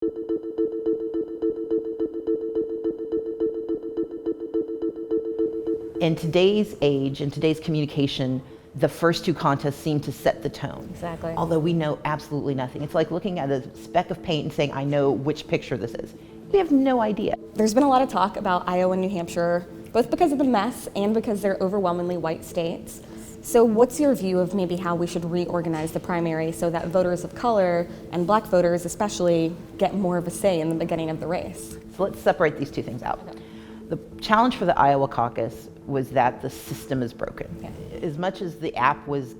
In today's age, in today's communication, the first two contests seem to set the tone. Exactly. Although we know absolutely nothing. It's like looking at a speck of paint and saying, I know which picture this is. We have no idea. There's been a lot of talk about Iowa and New Hampshire, both because of the mess and because they're overwhelmingly white states. So what's your view of maybe how we should reorganize the primary so that voters of color and black voters especially get more of a say in the beginning of the race? So let's separate these two things out. Okay. The challenge for the Iowa caucus was that the system is broken. Okay. As much as the app was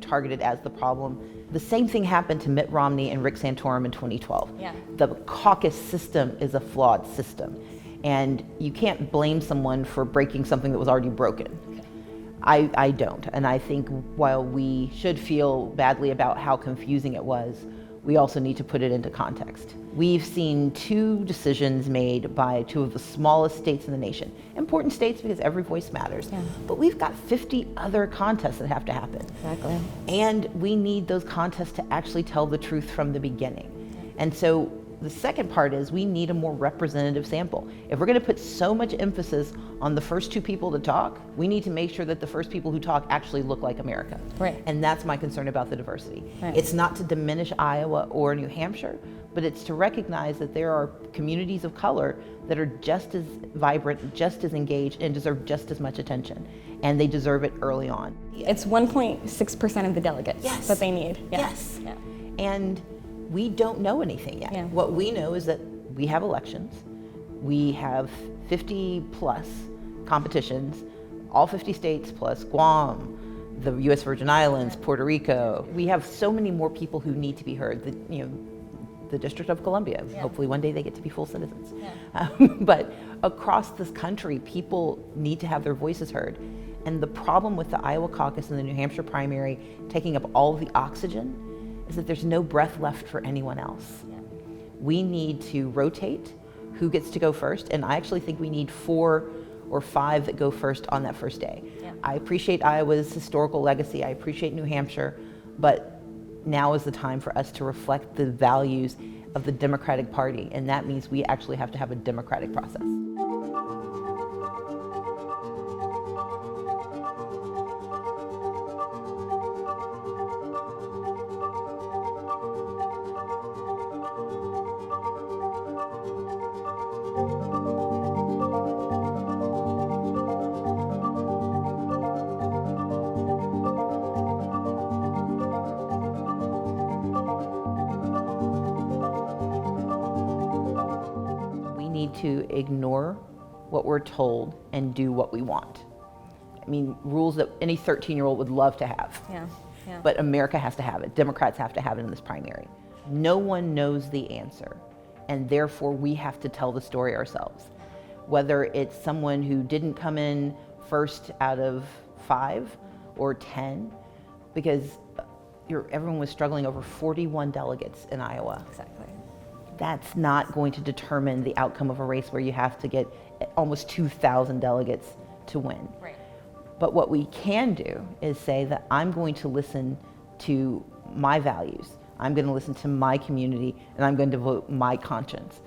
targeted as the problem, the same thing happened to Mitt Romney and Rick Santorum in 2012. Yeah. The caucus system is a flawed system, and you can't blame someone for breaking something that was already broken. Okay. I don't, and I think while we should feel badly about how confusing it was, we also need to put it into context. We've seen two decisions made by two of the smallest states in the nation. Important states because every voice matters. Yeah. But we've got 50 other contests that have to happen. Exactly. And we need those contests to actually tell the truth from the beginning. And so the second part is we need a more representative sample. If we're going to put so much emphasis on the first two people to talk, we need to make sure that the first people who talk actually look like America. Right. And that's my concern about the diversity. Right. It's not to diminish Iowa or New Hampshire, but it's to recognize that there are communities of color that are just as vibrant, just as engaged, and deserve just as much attention. And they deserve it early on. It's 1.6% of the delegates that they need. Yeah. Yes. Yeah. And we don't know anything yet. Yeah. What we know is that we have elections. We have 50 plus competitions, all 50 states plus Guam, the U.S. Virgin Islands, Puerto Rico. We have so many more people who need to be heard. The District of Columbia. Yeah. Hopefully one day they get to be full citizens. Yeah. But across this country, people need to have their voices heard. And the problem with the Iowa caucus and the New Hampshire primary taking up all of the oxygen is that there's no breath left for anyone else. Yeah. We need to rotate who gets to go first, and I actually think we need 4 or 5 that go first on that first day. Yeah. I appreciate Iowa's historical legacy, I appreciate New Hampshire, but now is the time for us to reflect the values of the Democratic Party, and that means we actually have to have a democratic process. To ignore what we're told and do what we want. I mean, rules that any 13-year-old would love to have. Yeah. Yeah. But America has to have it. Democrats have to have it in this primary. No one knows the answer, and therefore we have to tell the story ourselves. Whether it's someone who didn't come in first out of 5 or 10, because everyone was struggling over 41 delegates in Iowa. Exactly. That's not going to determine the outcome of a race where you have to get almost 2,000 delegates to win. Right. But what we can do is say that I'm going to listen to my values, I'm going to listen to my community, and I'm going to vote my conscience.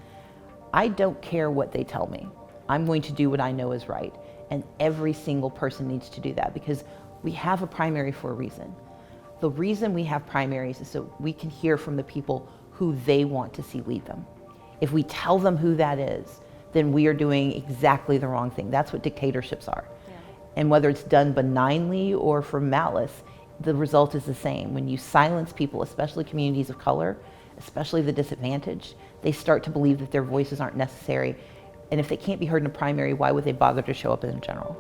I don't care what they tell me. I'm going to do what I know is right. And every single person needs to do that because we have a primary for a reason. The reason we have primaries is so we can hear from the people who they want to see lead them. If we tell them who that is, then we are doing exactly the wrong thing. That's what dictatorships are. Yeah. And whether it's done benignly or for malice, the result is the same. When you silence people, especially communities of color, especially the disadvantaged, they start to believe that their voices aren't necessary. And if they can't be heard in a primary, why would they bother to show up in a general?